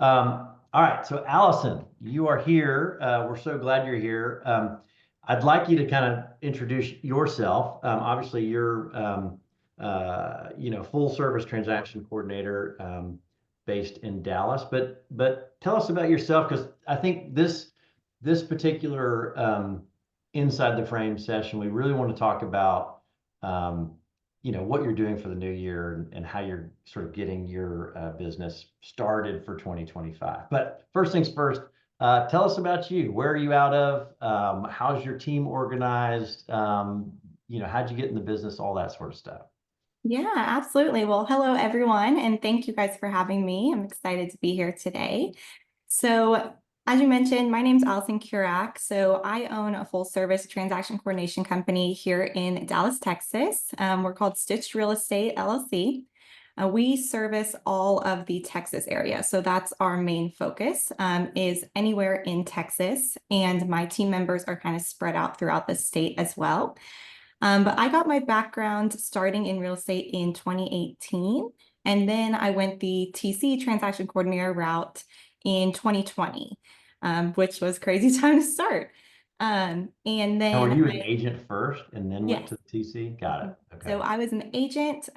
All right, so Allison, you are here. We're so glad you're here. I'd like you to kind of introduce yourself. Obviously, you're full service transaction coordinator based in Dallas, but tell us about yourself because I think this particular inside the frame session, we really want to talk about um, what you're doing for the new year and how you're sort of getting your business started for 2025. But first things first, tell us about you. Where are you out of? How's your team organized? How'd you get in the business? All that sort of stuff. Yeah, absolutely. Well, hello everyone, and thank you guys for having me. I'm excited to be here today. So, as you mentioned, my name's Allyson Kurak. So, I own a full service transaction coordination company here in Dallas, Texas. We're called Stitched Real Estate LLC. We service all of the Texas area. So that's our main focus, is anywhere in Texas. And my team members are kind of spread out throughout the state as well. But I got my background starting in real estate in 2018. And then I went the TC transaction coordinator route in 2020, which was crazy time to start. And Now, were then you an agent first and then went yes. to the TC? Got it. So Okay. I was an agent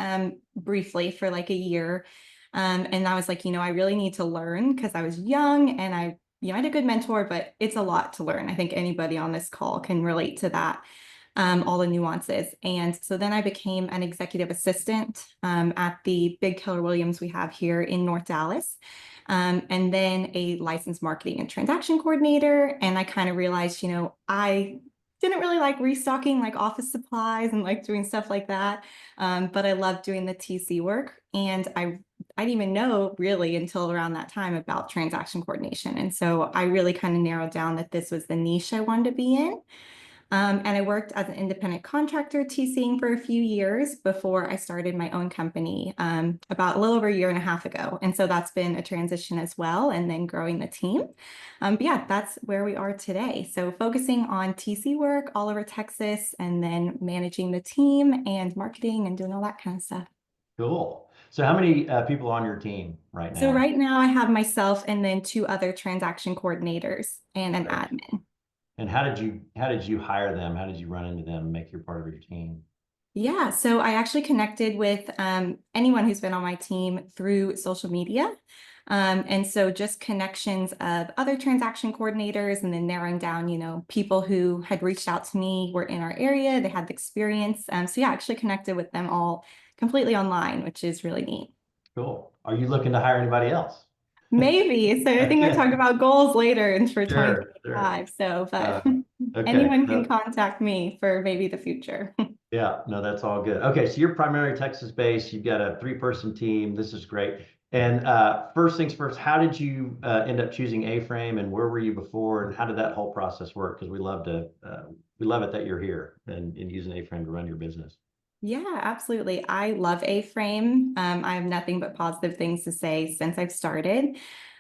briefly for like a year. And I was like, I really need to learn because I was young and I had a good mentor, but it's a lot to learn. I think anybody on this call can relate to that, all the nuances. And so then I became an executive assistant at the big Keller Williams we have here in North Dallas. And then a licensed marketing and transaction coordinator. And I kind of realized, I didn't really like restocking like office supplies and like doing stuff like that. But I loved doing the TC work. And I didn't even know really until around that time about transaction coordination. And so I really kind of narrowed down that this was the niche I wanted to be in. And I worked as an independent contractor TCing for a few years before I started my own company about a little over a year and a half ago. And so that's been a transition as well, and then growing the team. But yeah, that's where we are today. So focusing on TC work all over Texas and then managing the team and marketing and doing all that kind of stuff. Cool. So how many people on your team right So now? right now I have myself and then two other transaction coordinators and an Great. admin. And how did you hire them? How did you run into them, make you part of your team? Yeah, so I actually connected with anyone who's been on my team through social media. And so just connections of other transaction coordinators and then narrowing down, people who had reached out to me, were in our area, they had the experience. So yeah, I actually connected with them all completely online, which is really neat. Cool. Are you looking to hire anybody else? Maybe. So I think we talk about goals later and for Sure, sure. 2025. So, but Uh, okay. anyone can No, contact me for maybe the future. yeah, no, that's all good. Okay, so you're primarily Texas based. You've got a three-person team. This is great. And first things first, how did you end up choosing A-Frame, and where were you before, and how did that whole process work? Because we love it that you're here and using A-Frame to run your business. Yeah, absolutely. I love AFrame. I have nothing but positive things to say since I've started.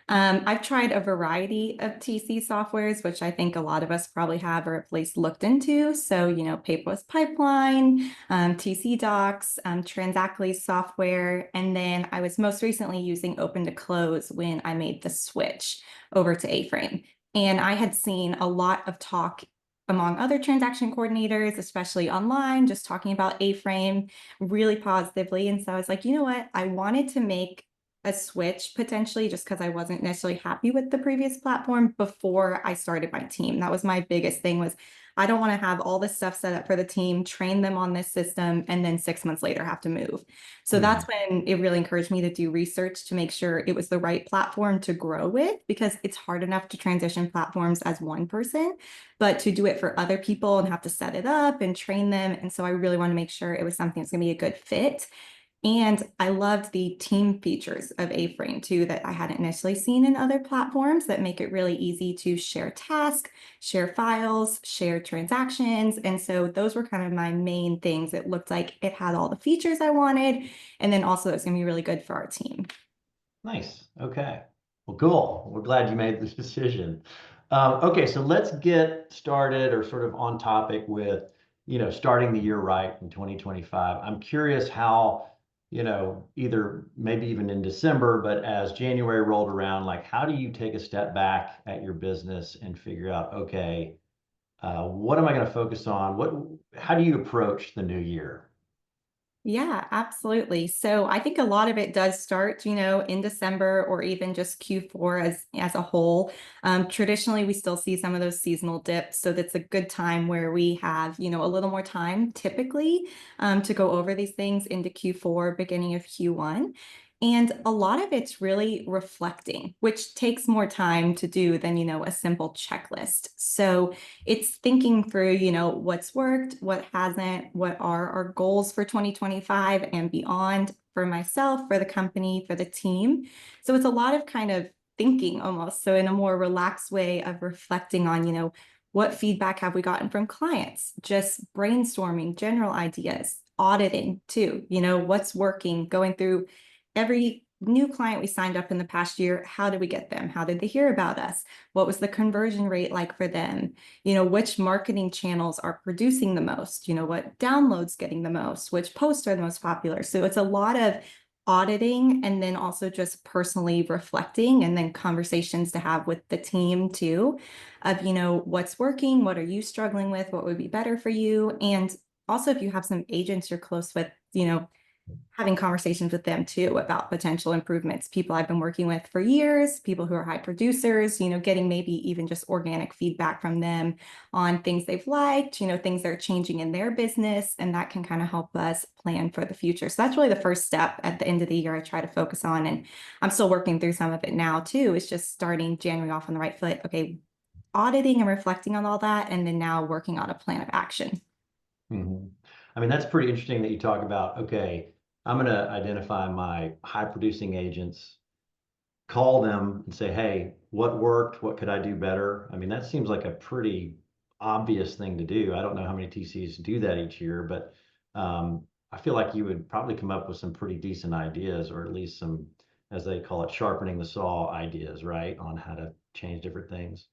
I've tried a variety of TC softwares, which I think a lot of us probably have or at least looked into. So, Paperless Pipeline, TC Docs, Transactly software. And then I was most recently using Open to Close when I made the switch over to AFrame. And I had seen a lot of talk among other transaction coordinators, especially online, just talking about AFrame really positively. And so I was like, you know what? I wanted to make a switch potentially just because I wasn't necessarily happy with the previous platform before I started my team. That was my biggest thing was I don't want to have all this stuff set up for the team, train them on this system, and then 6 months later have to move. So that's Mhm. when it really encouraged me to do research to make sure it was the right platform to grow with because it's hard enough to transition platforms as one person, but to do it for other people and have to set it up and train them. And so I really want to make sure it was something that's going to be a good fit. And I loved the team features of A-Frame too that I hadn't necessarily seen in other platforms that make it really easy to share tasks, share files, share transactions. And so those were kind of my main things. It looked like it had all the features I wanted. And then also it's going to be really good for our team. Nice. Okay. Well, cool. We're glad you made this decision. Okay, so let's get started or sort of on topic with, starting the year right in 2025. I'm curious how either maybe even in December, but as January rolled around, like how do you take a step back at your business and figure out, okay, what am I going to focus on? How do you approach the new year? Yeah, absolutely. So I think a lot of it does start, in December or even just Q4 as a whole. Traditionally, we still see some of those seasonal dips, so that's a good time where we have, a little more time typically to go over these things into Q4, beginning of Q1. And a lot of it's really reflecting, which takes more time to do than, a simple checklist. So it's thinking through, what's worked, what hasn't, what are our goals for 2025 and beyond for myself, for the company, for the team. So it's a lot of kind of thinking almost. So in a more relaxed way of reflecting on, what feedback have we gotten from clients, just brainstorming general ideas, auditing too, what's working, going through every new client we signed up in the past year. How did we get them? How did they hear about us? What was the conversion rate like for them? Which marketing channels are producing the most? What downloads getting the most? Which posts are the most popular? So it's a lot of auditing and then also just personally reflecting and then conversations to have with the team too of, what's working? What are you struggling with? What would be better for you? And also if you have some agents you're close with, having conversations with them too about potential improvements. People I've been working with for years, people who are high producers, getting maybe even just organic feedback from them on things they've liked, things that are changing in their business. And that can kind of help us plan for the future. So that's really the first step at the end of the year I try to focus on. And I'm still working through some of it now too. It's just starting January off on the right foot. Okay, auditing and reflecting on all that, and then now working on a plan of action. Mhm. I mean, that's pretty interesting that you talk about, okay, I'm going to identify my high producing agents, call them and say, hey, what worked? What could I do better? I mean, that seems like a pretty obvious thing to do. I don't know how many TCs do that each year, but I feel like you would probably come up with some pretty decent ideas, or at least some, as they call it, sharpening the saw ideas, right, on how to change different things.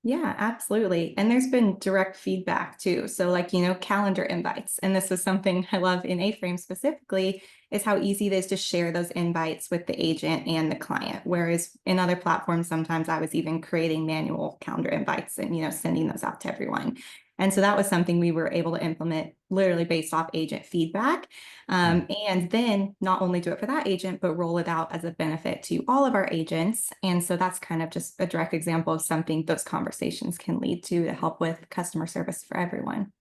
Yeah, absolutely. And there's been direct feedback too. So like, calendar invites. And this is something I love in AFrame specifically is how easy it is to share those invites with the agent and the client. Whereas in other platforms, sometimes I was even creating manual calendar invites and, sending those out to everyone. And so that was something we were able to implement literally based off agent feedback. And then not only do it for that agent, but roll it out as a benefit to all of our agents. And so that's kind of just a direct example of something those conversations can lead to help with customer service for everyone.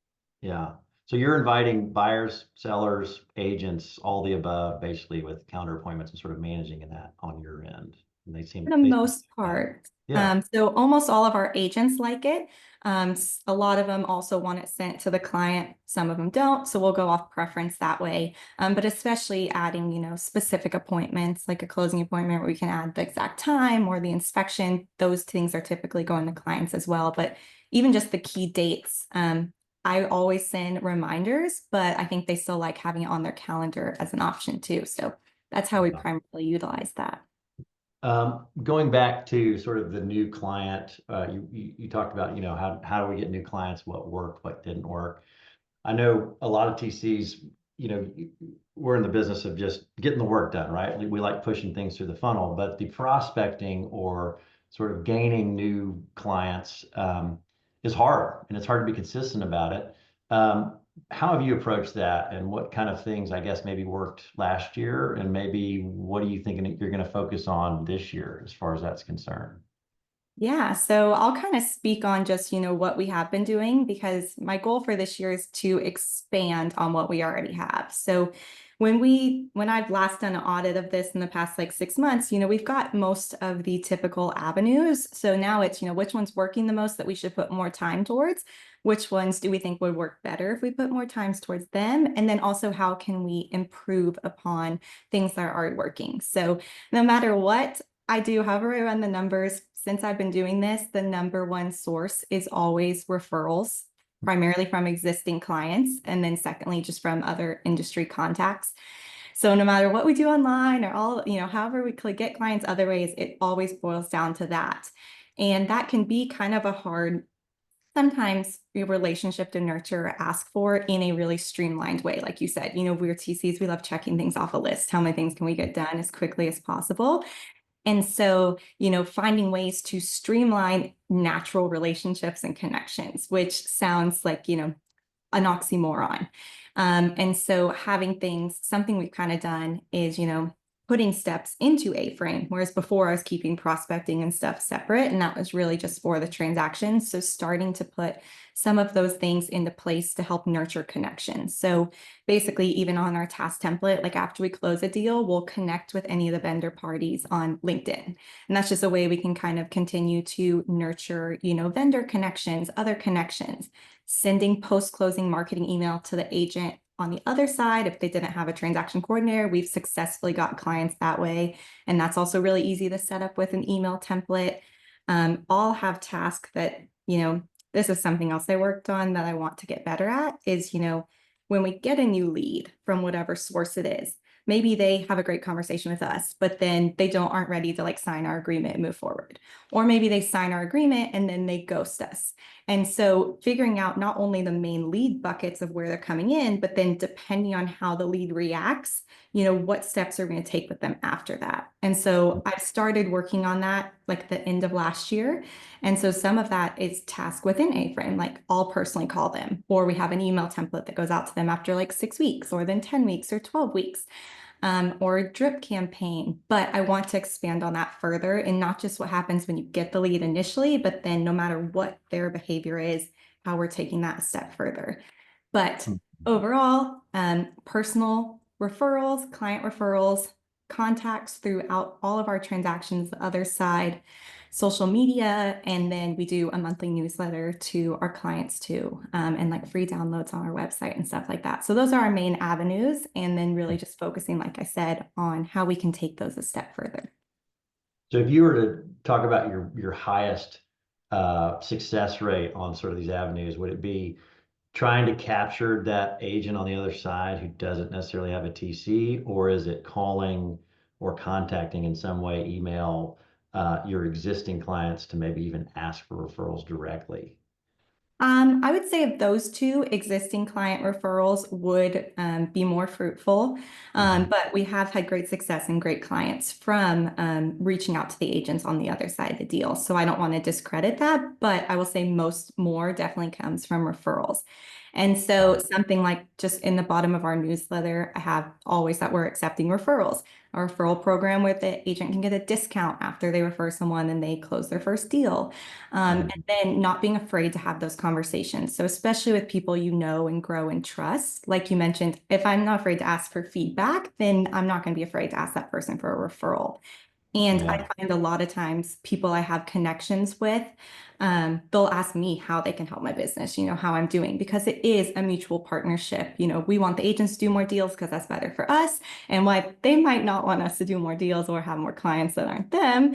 Yeah. So you're inviting buyers, sellers, agents, all the above, basically with calendar appointments and sort of managing that on your end. And For the they seem most fine. part. Yeah. So almost all of our agents like it. A lot of them also want it sent to the client. Some of them don't. So we'll go off preference that way. But especially adding, specific appointments, like a closing appointment where we can add the exact time or the inspection. Those things are typically going to clients as well. But even just the key dates, I always send reminders, but I think they still like having it on their calendar as an option too. So that's how we primarily utilize that. Going back to sort of the new client, you talked about, how do we get new clients, what worked, what didn't work. I know a lot of TCs, we're in the business of just getting the work done, right? We like pushing things through the funnel, but the prospecting or sort of gaining new clients is hard, and it's hard to be consistent about it. Um, how have you approached that, and what kind of things, I guess, maybe worked last year, and maybe what are you thinking that you're going to focus on this year as far as that's concerned? Yeah, so I'll kind of speak on just, what we have been doing because my goal for this year is to expand on what we already have. So when I've last done an audit of this in the past like 6 months, we've got most of the typical avenues. So now it's, which one's working the most that we should put more time towards? Which ones do we think would work better if we put more times towards them? And then also how can we improve upon things that are already working? So no matter what I do, however I run the numbers, since I've been doing this, the number one source is always referrals, primarily from existing clients, and then secondly, just from other industry contacts. So no matter what we do online or all, however we could get clients other ways, it always boils down to that. And that can be kind of a hard sometimes your relationship to nurture ask for in a really streamlined way. Like you said, we're TCs, we love checking things off a list. How many things can we get done as quickly as possible? And so, finding ways to streamline natural relationships and connections, which sounds like, an oxymoron. And so having something we've kind of done is, putting steps into AFrame, whereas before I was keeping prospecting and stuff separate, and that was really just for the transactions. So starting to put some of those things into place to help nurture connections. So basically, even on our task template, like after we close a deal, we'll connect with any of the vendor parties on LinkedIn. And that's just a way we can kind of continue to nurture, vendor connections, other connections, sending post-closing marketing email to the agent on the other side. If they didn't have a transaction coordinator, we've successfully got clients that way. And that's also really easy to set up with an email template. All have tasks that, this is something else I worked on that I want to get better at is, when we get a new lead from whatever source it is, maybe they have a great conversation with us, but then they aren't ready to sign our agreement and move forward. Or maybe they sign our agreement and then they ghost us. And so figuring out not only the main lead buckets of where they're coming in, but then depending on how the lead reacts, what steps are going to take with them after that. And so I've started working on that like the end of last year. And so some of that is task within AFrame, like I'll personally call them, or we have an email template that goes out to them after like 6 weeks, or then 10 weeks or 12 weeks. Or a drip campaign. But I want to expand on that further, and not just what happens when you get the lead initially, but then no matter what their behavior is, how we're taking that a step further. But overall, personal referrals, client referrals, contacts throughout all of our transactions, the other side, social media, and then we do a monthly newsletter to our clients too, and like free downloads on our website and stuff like that. So those are our main avenues, and then really just focusing, like I said, on how we can take those a step further. So if you were to talk about your highest success rate on sort of these avenues, would it be trying to capture that agent on the other side who doesn't necessarily have a TC, or is it calling or contacting in some way, email your existing clients to maybe even ask for referrals directly? I would say of those two, existing client referrals would be more fruitful, but we have had great success and great clients from reaching out to the agents on the other side of the deal. So I don't want to discredit that, but I will say more definitely comes from referrals. And so something like just in the bottom of our newsletter, I have always that we're accepting referrals. A referral program where the agent can get a discount after they refer someone and they close their first deal. And then not being afraid to have those conversations. So especially with people you know and grow and trust, like you mentioned, if I'm not afraid to ask for feedback, then I'm not going to be afraid to ask that person for a referral. And I find a lot of times people I have connections with, they'll ask me how they can help my business, how I'm doing, because it is a mutual partnership. We want the agents to do more deals because that's better for us. And while they might not want us to do more deals or have more clients that aren't them,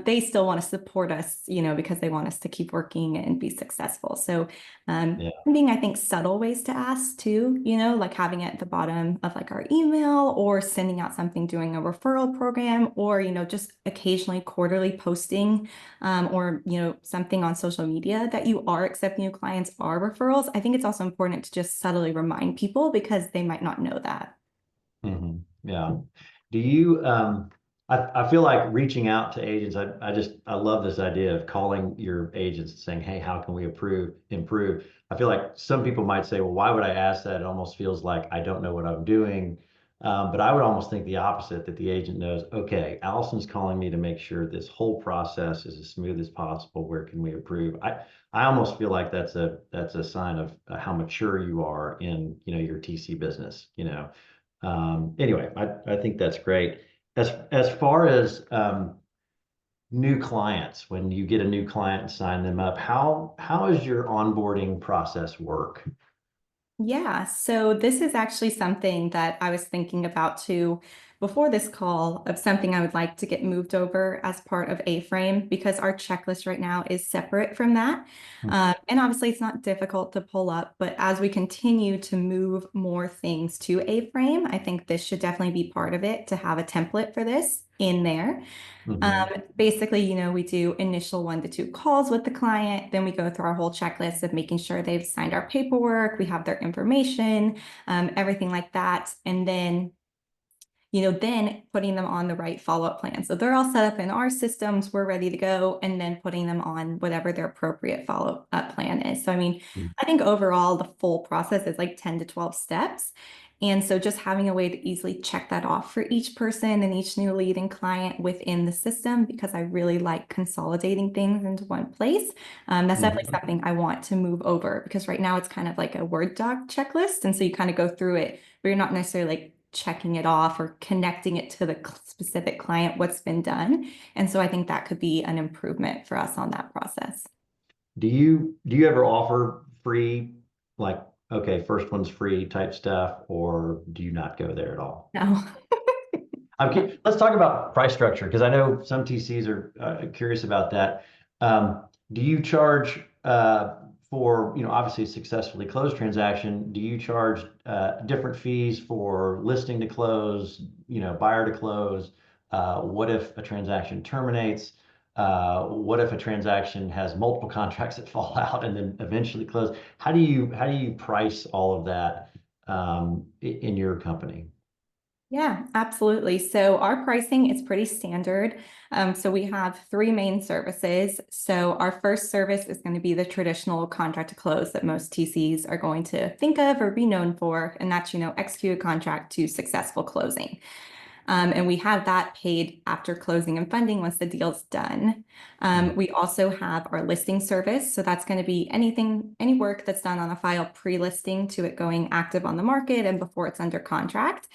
they still want to support us, because they want us to keep working and be successful. So being, I think, subtle ways to ask too, like having it at the bottom of like our email, or sending out something, doing a referral program, or, just occasionally quarterly posting, or, something on social media that you are accepting new clients are referrals. I think it's also important to just subtly remind people because they might not know that. Yeah. Do you, I feel like reaching out to agents, I love this idea of calling your agents and saying, hey, how can we improve? I feel like some people might say, well, why would I ask that? It almost feels like I don't know what I'm doing. But I would almost think the opposite, that the agent knows, okay, Allison's calling me to make sure this whole process is as smooth as possible. Where can we improve? I almost feel like that's a sign of how mature you are in, your TC business, Anyway, I think that's great. As far as new clients, when you get a new client and sign them up, how is your onboarding process work? Yeah, so this is actually something that I was thinking about too before this call, of something I would like to get moved over as part of AFrame, because our checklist right now is separate from that. And obviously it's not difficult to pull up, but as we continue to move more things to AFrame, I think this should definitely be part of it, to have a template for this. in there. Mhm. Basically, we do initial 1 to 2 calls with the client. Then we go through our whole checklist of making sure they've signed our paperwork, we have their information, everything like that. And then putting them on the right follow-up plan. So they're all set up in our systems, we're ready to go, and then putting them on whatever their appropriate follow-up plan is. So, I mean, I think overall the full process is like 10 to 12 steps. And so just having a way to easily check that off for each person and each new lead and client within the system, because I really like consolidating things into one place. That's definitely Mhm. something I want to move over, because right now it's kind of like a Word doc checklist. And so you kind of go through it, but you're not necessarily like checking it off or connecting it to the specific client, what's been done. And so I think that could be an improvement for us on that process. Do you ever offer free, like, okay, first one's free type stuff, or do you not go there at all? No. Let's talk about price structure because I know some TCs are curious about that. Do you charge for, obviously a successfully closed transaction? Do you charge different fees for listing to close, buyer to close? What if a transaction terminates? What if a transaction has multiple contracts that fall out and then eventually close? How do you price all of that in your company? Yeah, absolutely. So our pricing is pretty standard. So we have 3 main services. So our first service is going to be the traditional contract to close that most TCs are going to think of or be known for, and that's, execute a contract to successful closing. And we have that paid after closing and funding once the deal's done. We also have our listing service. So that's going to be any work that's done on a file pre-listing to it going active on the market and before it's under contract.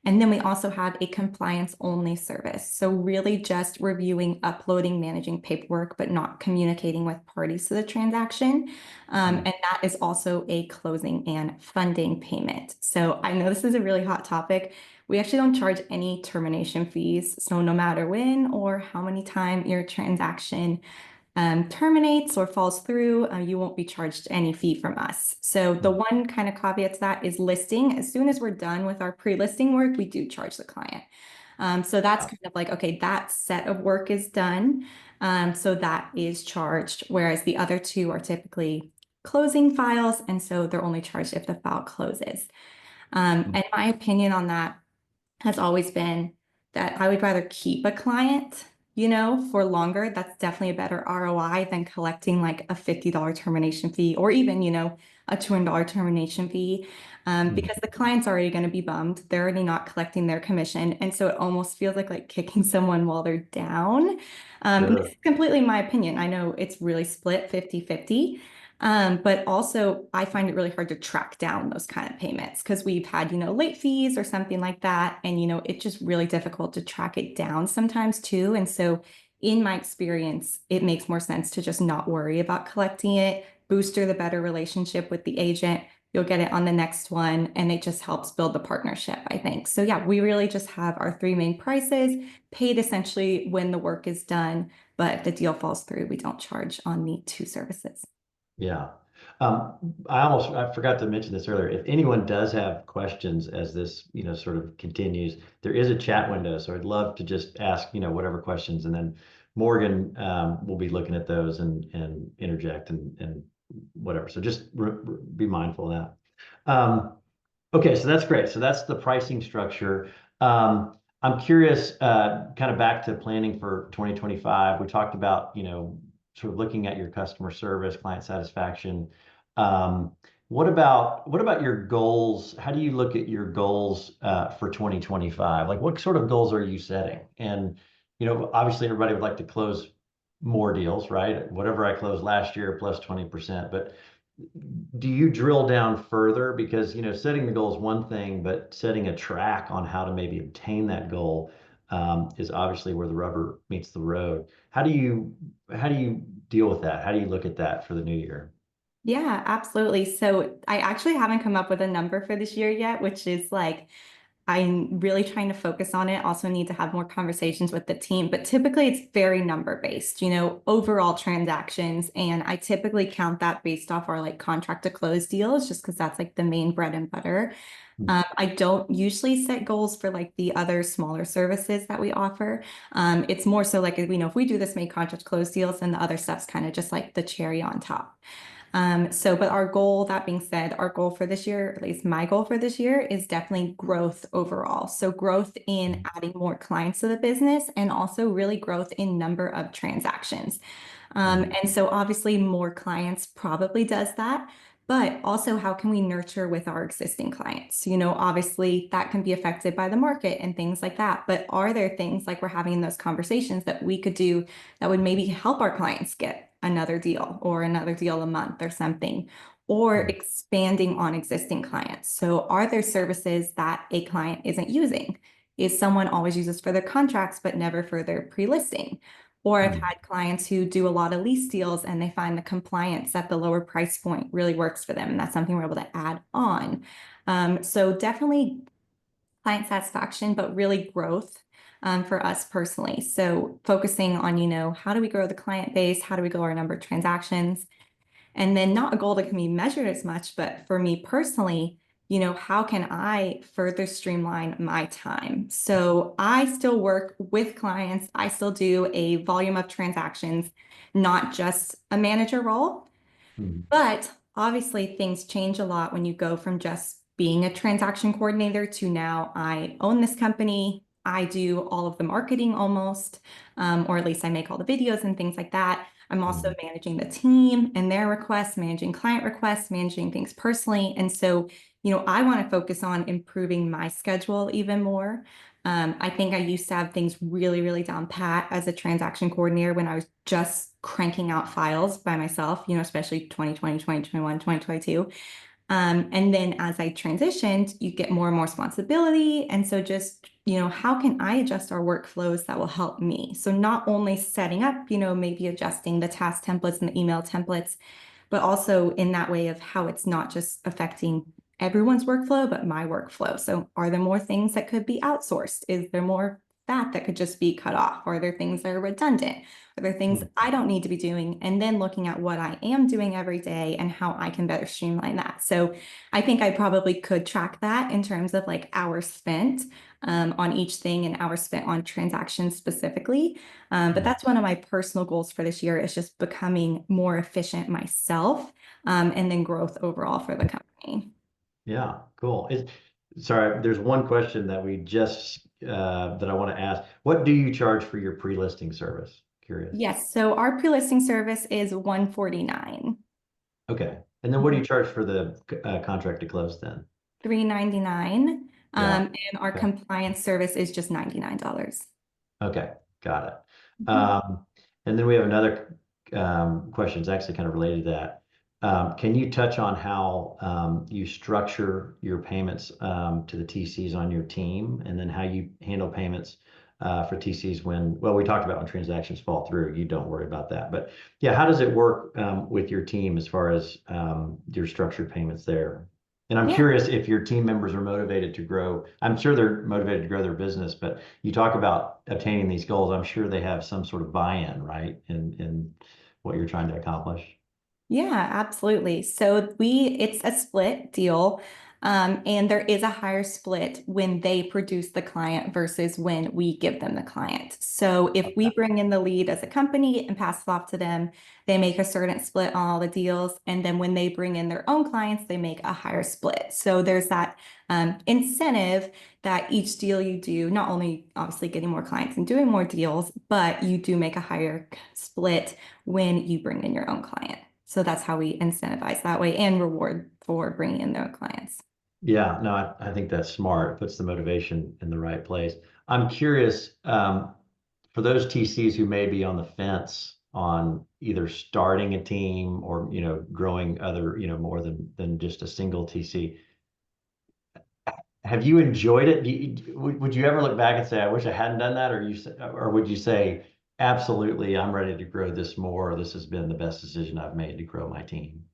And then we also have a compliance only service. So really just reviewing, uploading, managing paperwork, but not communicating with parties to the transaction. And that is also a closing and funding payment. So I know this is a really hot topic. We actually don't charge any termination fees. So no matter when or how many times your transaction terminates or falls through, you won't be charged any fee from us. So the one kind of caveat to that is listing. As soon as we're done with our pre-listing work, we do charge the client. So that's kind of like, okay, that set of work is done. So that is charged, whereas the other two are typically closing files. And so they're only charged if the file closes. And my opinion on that has always been that I would rather keep a client, for longer. That's definitely a better ROI than collecting like a $50 termination fee or even, a $200 termination fee. Because the client's already going to be bummed. They're already not collecting their commission. And so it almost feels like kicking someone while they're down. And this Sure. is completely my opinion. I know it's really split 50-50. But also I find it really hard to track down those kind of payments because we've had, late fees or something like that. And, it's just really difficult to track it down sometimes too. And so in my experience, it makes more sense to just not worry about collecting it, booster the better relationship with the agent. You'll get it on the next one. And it just helps build the partnership, I think. So yeah, we really just have our 3 main prices paid essentially when the work is done. But if the deal falls through, we don't charge on the 2 services. Yeah. I forgot to mention this earlier. If anyone does have questions as this, sort of continues, there is a chat window. So I'd love to just ask, whatever questions, and then Morgan will be looking at those and interject and whatever. So just be mindful of that. Okay, so that's great. So that's the pricing structure. I'm curious, kind of back to planning for 2025. We talked about, sort of looking at your customer service, client satisfaction. Um, what about your goals? How do you look at your goals for 2025? Like, what sort of goals are you setting? And, obviously everybody would like to close more deals, right? Whatever I closed last year plus 20%. But do you drill down further? Because, setting the goal is one thing, but setting a track on how to maybe obtain that goal is obviously where the rubber meets the road. How do you deal with that? How do you look at that for the new year? Yeah, absolutely. So I actually haven't come up with a number for this year yet, which is like I'm really trying to focus on it. Also need to have more conversations with the team, but typically it's very number based, overall transactions. And I typically count that based off our like contract to close deals, just because that's like the main bread and butter. I don't usually set goals for like the other smaller services that we offer. It's more so like, if we do this many contract close deals, then the other stuff's kind of just like the cherry on top. But our goal, that being said, our goal for this year, at least my goal for this year, is definitely growth overall. So growth in adding more clients to the business and also really growth in number of transactions. And so obviously more clients probably does that, but also how can we nurture with our existing clients? Obviously that can be affected by the market and things like that. But are there things like we're having those conversations that we could do that would maybe help our clients get another deal or another deal a month or something, or expanding on existing clients? So are there services that a client isn't using? Is someone always uses for their contracts, but never for their pre-listing? Or I've had clients who do a lot of lease deals and they find the compliance at the lower price point really works for them. And that's something we're able to add on. So definitely client satisfaction, but really growth for us personally. So focusing on, how do we grow the client base? How do we grow our number of transactions? And then not a goal that can be measured as much, but for me personally, how can I further streamline my time? So I still work with clients. I still do a volume of transactions, not just a manager role. Mhm. But obviously, things change a lot when you go from just being a transaction coordinator to now I own this company. I do all of the marketing almost, or at least I make all the videos and things like that. I'm also managing the team and their requests, managing client requests, managing things personally. And so, I want to focus on improving my schedule even more. I think I used to have things really, really down pat as a transaction coordinator when I was just cranking out files by myself, especially 2020, 2021, 2022. And then as I transitioned, you get more and more responsibility. And so just, how can I adjust our workflows that will help me? So not only setting up, maybe adjusting the task templates and the email templates, but also in that way of how it's not just affecting everyone's workflow, but my workflow. So are there more things that could be outsourced? Is there more fat that could just be cut off? Are there things that are redundant? Are there things I don't need to be doing? And then looking at what I am doing every day and how I can better streamline that. So I think I probably could track that in terms of like hours spent on each thing and hours spent on transactions specifically. But that's one of my personal goals for this year is just becoming more efficient myself, and then growth overall for the company. Yeah, cool. Sorry, there's one question that we just that I want to ask. What do you charge for your pre-listing service? Curious. Yes, so our pre-listing service is 149. Okay. And then what do you charge for the contract to close then? 399. Yeah. And our Okay. compliance service is just $99. Okay. Got it. Mhm. And then we have another question. It's actually kind of related to that. Can you touch on how you structure your payments to the TCs on your team, and then how you handle payments for TCs well, we talked about when transactions fall through, you don't worry about that. But yeah, how does it work with your team as far as your structured payments there? And I'm Yeah. curious if your team members are motivated to grow. I'm sure they're motivated to grow their business, but you talk about obtaining these goals. I'm sure they have some sort of buy-in, right, in what you're trying to accomplish. Yeah, absolutely. So it's a split deal. And there is a higher split when they produce the client versus when we give them the client. So if we bring in the lead as a company and pass it off to them, they make a certain split on all the deals. And then when they bring in their own clients, they make a higher split. So there's that incentive that each deal you do, not only obviously getting more clients and doing more deals, but you do make a higher split when you bring in your own client. So that's how we incentivize that way and reward for bringing in their clients. Yeah, no, I think that's smart. It puts the motivation in the right place. I'm curious, for those TCs who may be on the fence on either starting a team or, growing other, more than just a single TC. Have you enjoyed it? Would you ever look back and say, I wish I hadn't done that? Or would you say, absolutely, I'm ready to grow this more. This has been the best decision I've made to grow my team?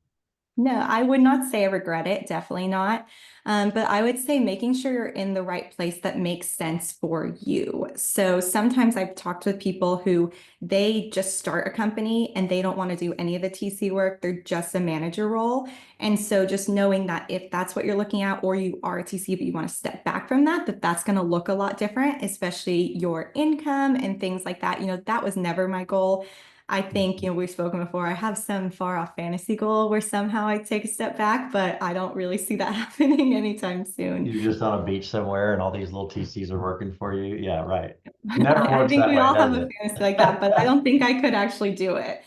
No, I would not say I regret it, definitely not. But I would say making sure you're in the right place that makes sense for you. So sometimes I've talked with people who they just start a company and they don't want to do any of the TC work. They're just a manager role. And so just knowing that if that's what you're looking at, or you are a TC, but you want to step back from that, that's going to look a lot different, especially your income and things like that. That was never my goal. I think, we've spoken before, I have some far off fantasy goal where somehow I take a step back, but I don't really see that happening anytime soon. You're just on a beach somewhere and all these little TCs are working for you. Yeah, right. Never I works think that we way, all have does a it? fantasy like that, but I don't think I could actually do it.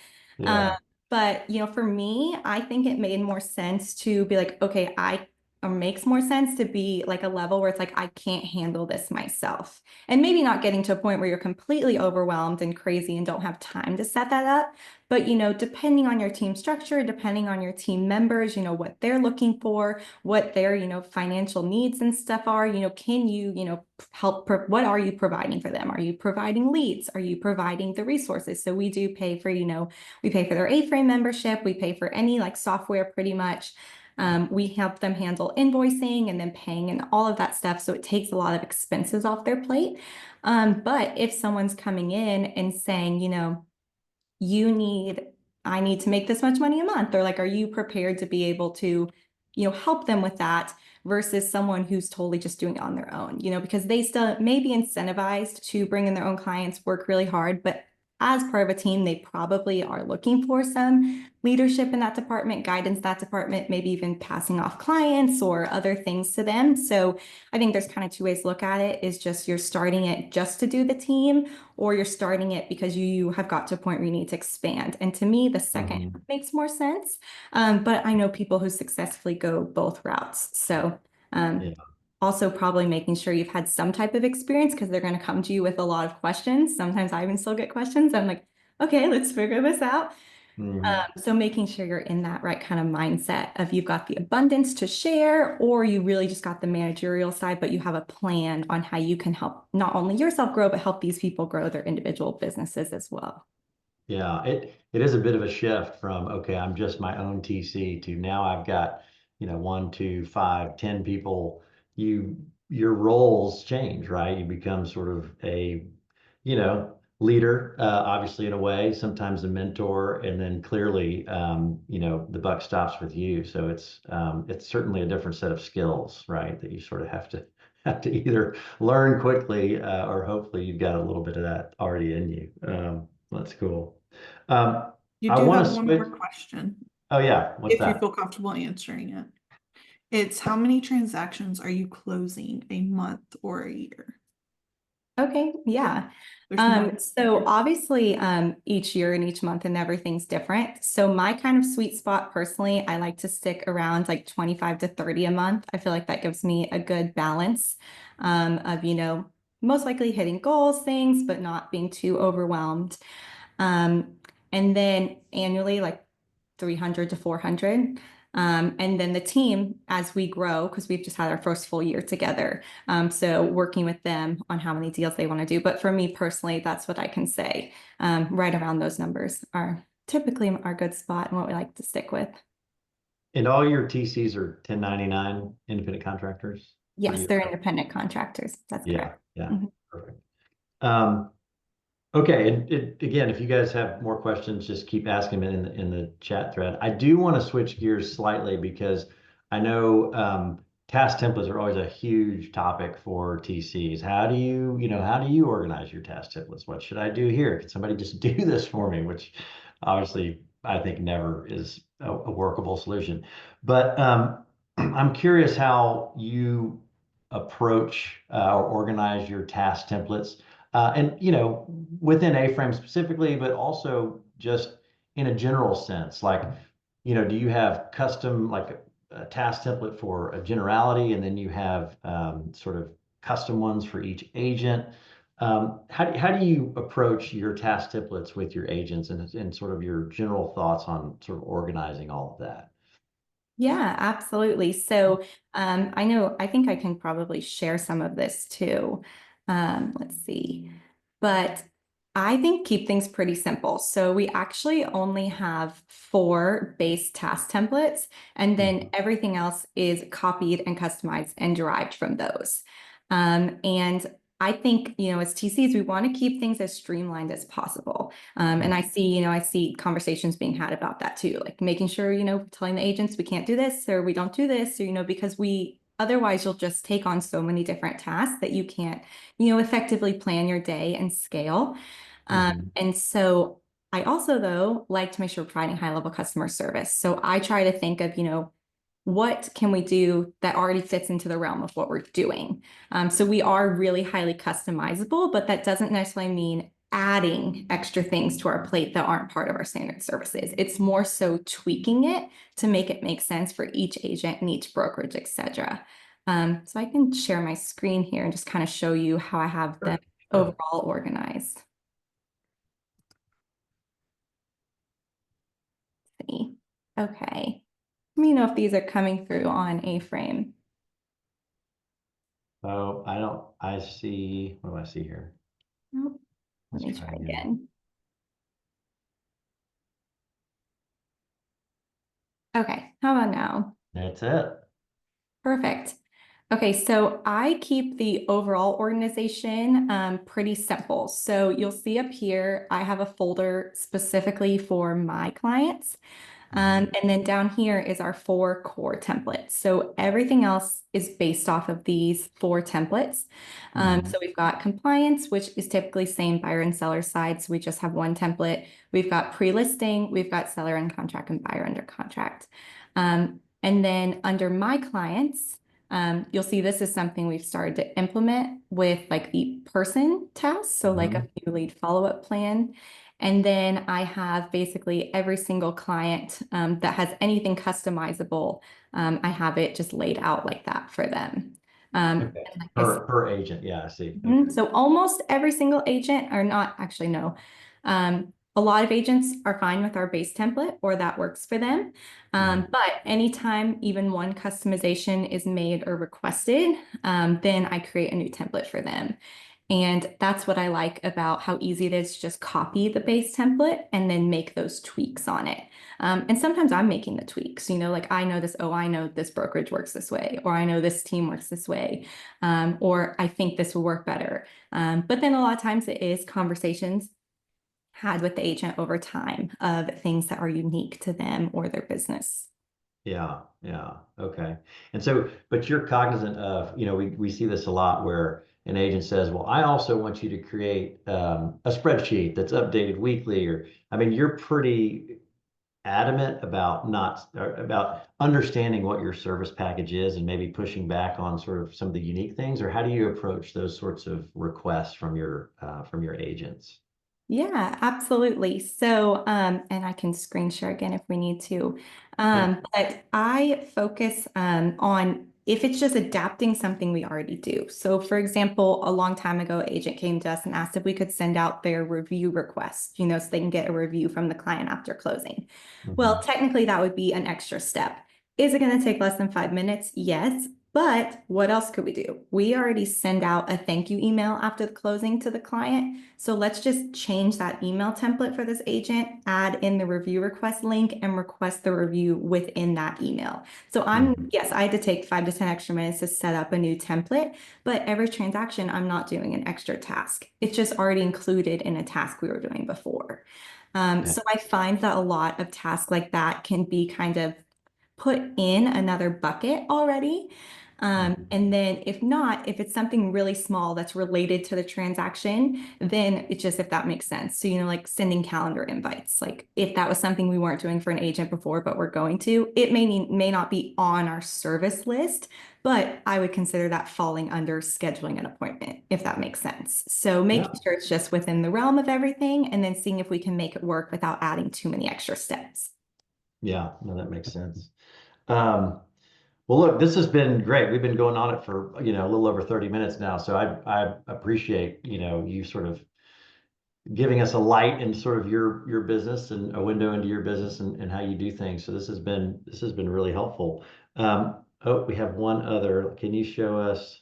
Um, Yeah. but for me, I think it made more sense to be like, okay, or makes more sense to be like a level where it's like, I can't handle this myself. And maybe not getting to a point where you're completely overwhelmed and crazy and don't have time to set that up. But, depending on your team structure, depending on your team members, what they're looking for, what their, financial needs and stuff are, can you, help, what are you providing for them? Are you providing leads? Are you providing the resources? So we do pay for, we pay for their AFrame membership. We pay for any like software pretty much. We help them handle invoicing and then paying and all of that stuff. So it takes a lot of expenses off their plate. But if someone's coming in and saying, you need, I need to make this much money a month, or like, are you prepared to be able to, help them with that versus someone who's totally just doing it on their own, because they still may be incentivized to bring in their own clients, work really hard, but as part of a team, they probably are looking for some leadership in that department, guidance that department, maybe even passing off clients or other things to them. So I think there's kind of two ways to look at it, is just you're starting it just to do the team, or you're starting it because you have got to a point where you need to expand. And to me, the second Mhm. makes more sense. But I know people who successfully go both routes. So um, Yeah. also probably making sure you've had some type of experience, because they're going to come to you with a lot of questions. Sometimes I even still get questions. I'm like, okay, let's figure this out. Mhm. So making sure you're in that right kind of mindset of you've got the abundance to share, or you really just got the managerial side, but you have a plan on how you can help not only yourself grow, but help these people grow their individual businesses as well. Yeah, it is a bit of a shift from, okay, I'm just my own TC to now I've got, one, two, five, 10 people. Your roles change, right? You become sort of a, leader, obviously in a way, sometimes a mentor, and then clearly, the buck stops with you. So it's certainly a different set of skills, right? That you sort of have to either learn quickly, or hopefully you've got a little bit of that already in you. That's cool. Um, You I do want have to one more switch. question, Oh yeah, what's if you that? feel comfortable answering it. It's how many transactions are you closing a month or a year? Okay, yeah. There's more. So obviously, each year and each month and everything's different. So my kind of sweet spot personally, I like to stick around like 25 to 30 a month. I feel like that gives me a good balance of, most likely hitting goals, things, but not being too overwhelmed. Um, and then annually, like 300 to 400. And then the team, as we grow, because we've just had our first full year together. So working with them on how many deals they want to do. But for me personally, that's what I can say. Right around those numbers are typically our good spot and what we like to stick with. And all your TCs are 1099 independent contractors for Yes, you? they're independent contractors. That's Yeah, correct. yeah, Mhm. perfect. Um, okay, and again, if you guys have more questions, just keep asking them in the chat thread. I do want to switch gears slightly because I know task templates are always a huge topic for TCs. How do you organize your task templates? What should I do here? Can somebody just do this for me? Which obviously I think never is a workable solution. But I'm curious how you approach or organize your task templates. And within A-frame specifically, but also just in a general sense, like, do you have custom like a task template for a generality, and then you have sort of custom ones for each agent? How do you approach your task templates with your agents, and sort of your general thoughts on sort of organizing all of that? Yeah, absolutely. So I think I can probably share some of this too. Let's see. But I think keep things pretty simple. So we actually only have 4 base task templates, and then everything else is copied and customized and derived from those. And I think, as TCs, we want to keep things as streamlined as possible. And I see conversations being had about that too, like making sure, telling the agents we can't do this or we don't do this, or, because otherwise you'll just take on so many different tasks that you can't, effectively plan your day and scale. And so I also, though, like to make sure we're providing high level customer service. So I try to think of, what can we do that already fits into the realm of what we're doing? So we are really highly customizable, but that doesn't necessarily mean adding extra things to our plate that aren't part of our standard services. It's more so tweaking it to make it make sense for each agent and each brokerage, et cetera. So I can share my screen here and just kind of show you how I have them overall organized. Okay. Let me know if these are coming through on AFrame. Oh, I see, what do I see here? Nope. Let me try again. Okay, how about now? That's it. Perfect. Okay, so I keep the overall organization pretty simple. So you'll see up here, I have a folder specifically for my clients. And then down here is our 4 core templates. So everything else is based off of these 4 templates. So we've got compliance, which is typically same buyer and seller side. So we just have 1 template. We've got pre-listing, we've got seller under contract and buyer under contract. And then under my clients, you'll see this is something we've started to implement with like the person task. So like a few lead follow-up plan. And then I have basically every single client that has anything customizable. I have it just laid out like that for them. Okay. Like Per agent, yeah, I see. So almost every single agent, or not actually, no. A lot of agents are fine with our base template or that works for them. But anytime even one customization is made or requested, then I create a new template for them. And that's what I like about how easy it is to just copy the base template and then make those tweaks on it. And sometimes I'm making the tweaks, like I know this brokerage works this way, or I know this team works this way, or I think this will work better. But then a lot of times it is conversations had with the agent over time of things that are unique to them or their business. Yeah, okay. And so, but you're cognizant of, we see this a lot where an agent says, well, I also want you to create a spreadsheet that's updated weekly, or, I mean, you're pretty adamant about about understanding what your service package is and maybe pushing back on sort of some of the unique things, or how do you approach those sorts of requests from your agents? Yeah, absolutely. So, and I can screen share again if we need to. But I focus on if it's just adapting something we already do. So, for example, a long time ago, an agent came to us and asked if we could send out their review request, so they can get a review from the client after closing. Well, technically, that would be an extra step. Is it going to take less than 5 minutes? Yes. But what else could we do? We already send out a thank you email after the closing to the client. So let's just change that email template for this agent, add in the review request link, and request the review within that email. So yes, I had to take 5 to 10 extra minutes to set up a new template, but every transaction, I'm not doing an extra task. It's just already included in a task we were doing before. So I find that a lot of tasks like that can be kind of put in another bucket already. And then if not, if it's something really small that's related to the transaction, then it's just if that makes sense. So, like sending calendar invites, like if that was something we weren't doing for an agent before, but we're going to, it may not be on our service list, but I would consider that falling under scheduling an appointment, if that makes sense. So making sure it's just within the realm of everything and then seeing if we can make it work without adding too many extra steps. Yeah, no, that makes sense. Well, look, this has been great. We've been going on it for, a little over 30 minutes now. So I appreciate, you sort of giving us a light in sort of your business and a window into your business and how you do things. So this has been really helpful. Oh, we have one other. Can you show us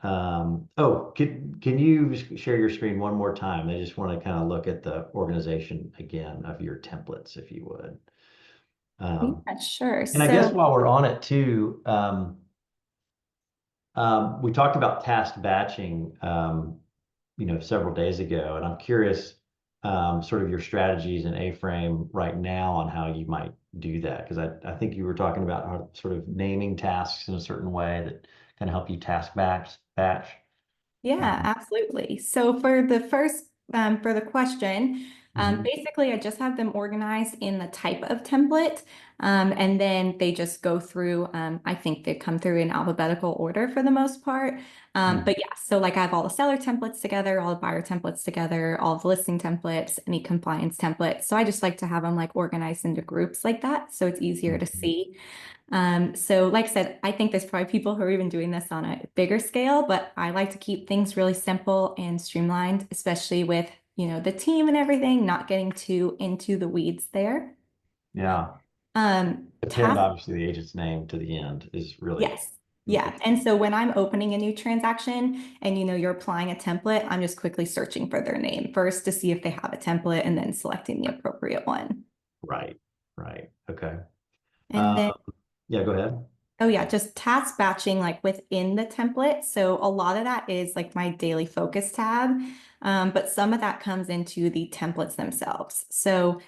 Oh, can you share your screen one more time? I just want to kind of look at the organization again of your templates, if you would. Yeah, sure. And I guess So while we're on it too, we talked about task batching, several days ago, and I'm curious, sort of your strategies in A-frame right now on how you might do that, because I think you were talking about how sort of naming tasks in a certain way that kind of help you batch. yeah, Um, absolutely. So for the first, for the question, mhm, basically I just have them organized in the type of template, and then they just go through, I think they come through in alphabetical order for the most part. mhm, But yeah, so like I have all the seller templates together, all the buyer templates together, all the listing templates, any compliance templates. So I just like to have them like organized into groups like that, so it's easier to mhm. see. So like I said, I think there's probably people who are even doing this on a bigger scale, but I like to keep things really simple and streamlined, especially with, the team and everything, not getting too into the weeds there. Yeah. Append, Task, obviously, the agent's name to the end is really yes. Yeah. makes. And so when I'm opening a new transaction and you're applying a template, I'm just quickly searching for their name first to see if they have a template and then selecting the appropriate one. Right. Right. Okay. And Uh, then yeah, go ahead. Oh yeah, just task batching like within the template. So a lot of that is like my daily focus tab, but some of that comes into the templates themselves. So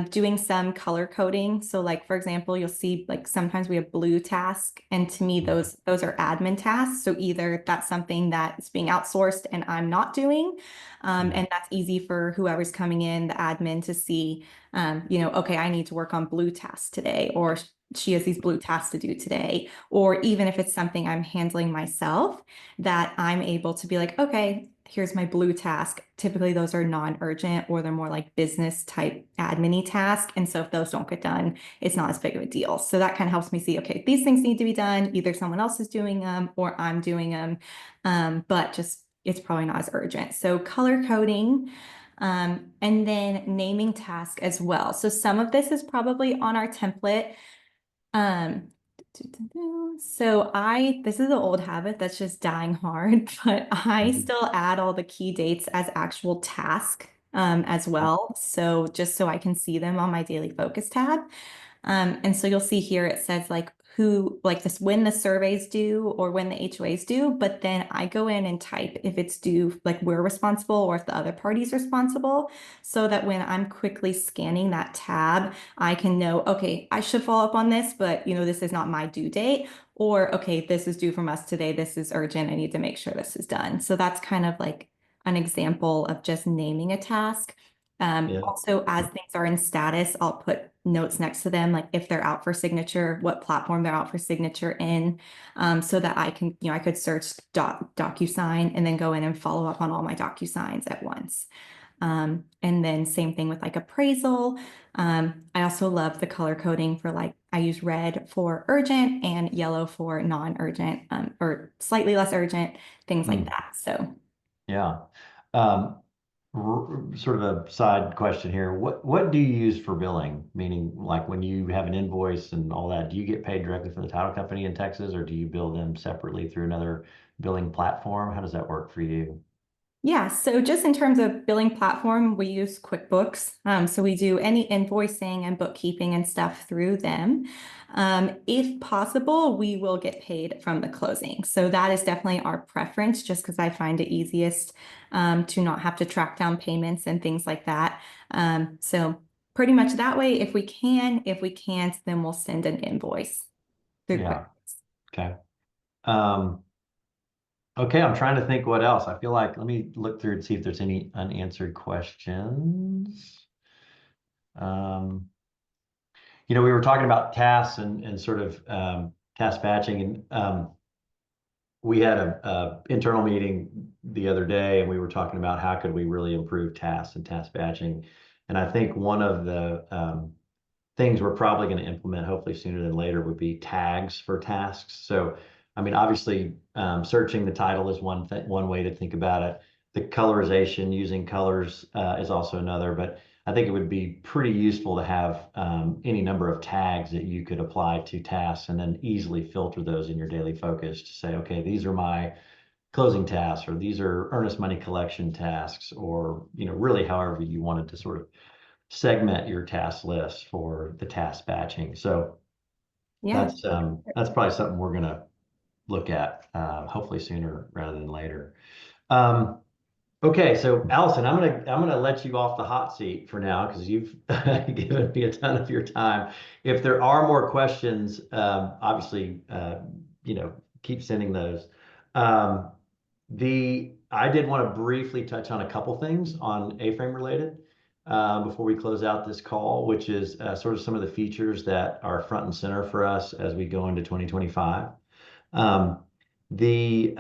doing some color coding. So like for example, you'll see like sometimes we have blue task, and to me those are admin tasks. So either that's something that's being outsourced and I'm not doing, Mhm. and that's easy for whoever's coming in, the admin, to see. Okay, I need to work on blue tasks today, or she has these blue tasks to do today. Or even if it's something I'm handling myself, that I'm able to be like, okay, here's my blue task. Typically, those are non-urgent or they're more like business type admin-y task. And so if those don't get done, it's not as big of a deal. So that kind of helps me see, okay, these things need to be done. Either someone else is doing them or I'm doing them. But just it's probably not as urgent. So color coding. And then naming task as well. So some of this is probably on our template. Um, so this is an old habit that's just dying hard, but I Mhm. still add all the key dates as actual task as well. So just so I can see them on my daily focus tab. And so you'll see here it says like who, like this, when the surveys due or when the HOAs due, but then I go in and type if it's due, like we're responsible or if the other party's responsible, so that when I'm quickly scanning that tab, I can know, okay, I should follow up on this, but this is not my due date. Or, okay, this is due from us today. This is urgent. I need to make sure this is done. So that's kind of like an example of just naming a task. Yeah. Also, as things are in status, I'll put notes next to them, like if they're out for signature, what platform they're out for signature in, so that I can, I could search DocuSign and then go in and follow up on all my DocuSigns at once. And then same thing with like appraisal. I also love the color coding for like, I use red for urgent and yellow for non-urgent, or slightly less urgent, things like Mm, that. So yeah. Um, Sort of a side question here. What do you use for billing? Meaning, like when you have an invoice and all that, do you get paid directly from the title company in Texas, or do you bill them separately through another billing platform? How does that work for you? yeah, so just in terms of billing platform, we use QuickBooks. So we do any invoicing and bookkeeping and stuff through them. If possible, we will get paid from the closing. So that is definitely our preference, just because I find it easiest to not have to track down payments and things like that. So pretty much that way, if we can. If we can't, then we'll send an invoice through Yeah. QuickBooks. Okay. Um, okay, I'm trying to think what else. I feel like let me look through and see if there's any unanswered questions. Um, we were talking about tasks and sort of task batching, and we had a internal meeting the other day, and we were talking about how could we really improve tasks and task batching. And I think one of the things we're probably going to implement, hopefully sooner than later, would be tags for tasks. So, I mean, obviously, searching the title is one way to think about it. The colorization, using colors, is also another. But I think it would be pretty useful to have any number of tags that you could apply to tasks and then easily filter those in your daily focus to say, okay, these are my closing tasks, or these are earnest money collection tasks, or, really however you wanted to sort of segment your task list for the task batching. So Yeah. that's probably something we're gonna look at, hopefully sooner rather than later. Um, Okay, so Allison, I'm gonna let you off the hot seat for now because you've given me a ton of your time. If there are more questions, obviously, keep sending those. Um, I did want to briefly touch on a couple things on A-frame related before we close out this call, which is sort of some of the features that are front and center for us as we go into 2025. Um, the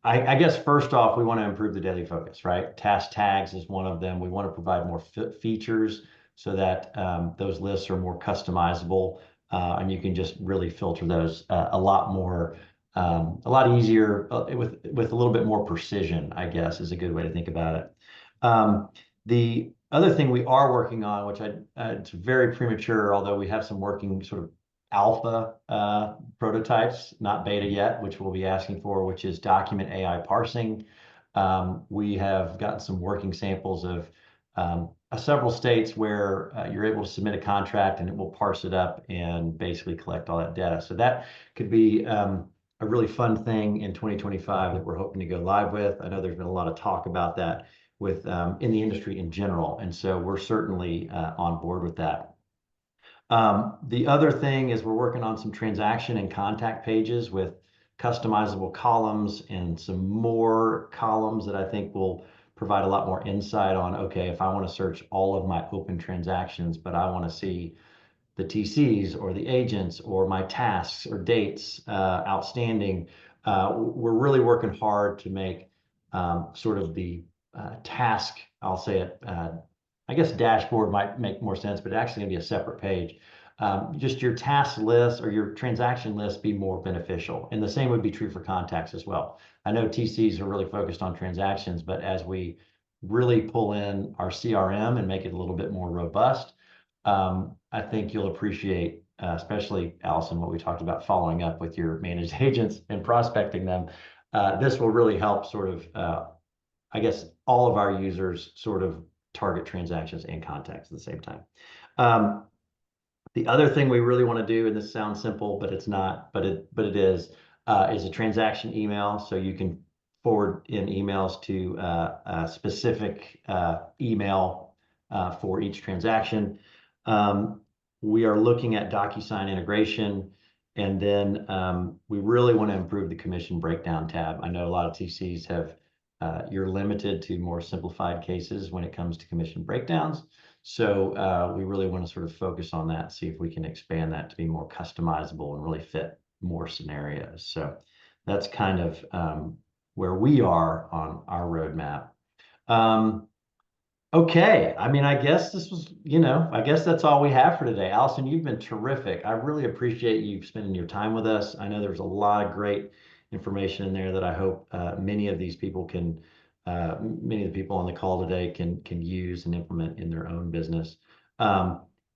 I guess first off, we want to improve the daily focus, right? Task tags is one of them. We want to provide more features so that those lists are more customizable, and you can just really filter those a lot more, a lot easier with a little bit more precision, I guess, is a good way to think about it. The other thing we are working on, which it's very premature, although we have some working sort of alpha prototypes, not beta yet, which we'll be asking for, which is document AI parsing. We have gotten some working samples of several states where you're able to submit a contract and it will parse it up and basically collect all that data. So that could be a really fun thing in 2025 that we're hoping to go live with. I know there's been a lot of talk about that with in the industry in general, and so we're certainly on board with that. The other thing is we're working on some transaction and contact pages with customizable columns and some more columns that I think will provide a lot more insight on, okay, if I want to search all of my open transactions, but I want to see the TCs or the agents or my tasks or dates outstanding. We're really working hard to make sort of the task, I'll say it, I guess dashboard might make more sense, but actually gonna be a separate page. Just your task list or your transaction list be more beneficial. And the same would be true for contacts as well. I know TCs are really focused on transactions, but as we really pull in our CRM and make it a little bit more robust, I think you'll appreciate, especially Allison, what we talked about following up with your managed agents and prospecting them. This will really help sort of, I guess, all of our users sort of target transactions and contacts at the same time. The other thing we really want to do, and this sounds simple, but it's not, but it is a transaction email. So you can forward in emails to a specific email for each transaction. We are looking at DocuSign integration, and then we really want to improve the commission breakdown tab. I know a lot of TCs have, you're limited to more simplified cases when it comes to commission breakdowns. So we really want to sort of focus on that, see if we can expand that to be more customizable and really fit more scenarios. So that's kind of where we are on our roadmap. Okay, I mean, I guess this was, I guess that's all we have for today. Allison, you've been terrific. I really appreciate you spending your time with us. I know there's a lot of great information in there that I hope many of these people can, many of the people on the call today can use and implement in their own business.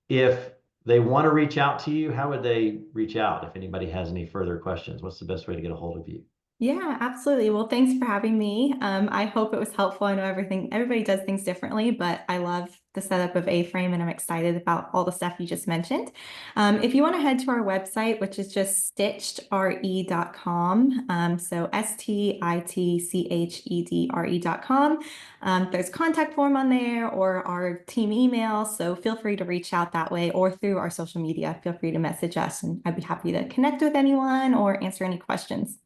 If they want to reach out to you, how would they reach out? If anybody has any further questions, what's the best way to get a hold of you? Yeah, absolutely. Well, thanks for having me. I hope it was helpful. I know everybody does things differently, but I love the setup of A-frame and I'm excited about all the stuff you just mentioned. If you want to head to our website, which is just stitchedre.com, so stitchedre.com. There's a contact form on there or our team email, so feel free to reach out that way or through our social media. Feel free to message us and I'd be happy to connect with anyone or answer any questions.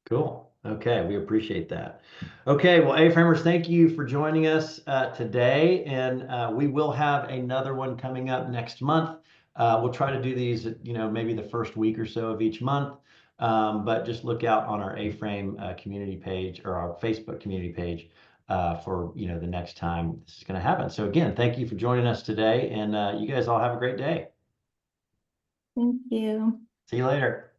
Cool. Okay, we appreciate that. Okay, well, A-Framers, thank you for joining us today, and we will have another one coming up next month. We'll try to do these, maybe the first week or so of each month, but just look out on our A-Frame community page or our Facebook community page for the next time this is going to happen. So again, thank you for joining us today, and you guys all have a great day. Thank you. See you later.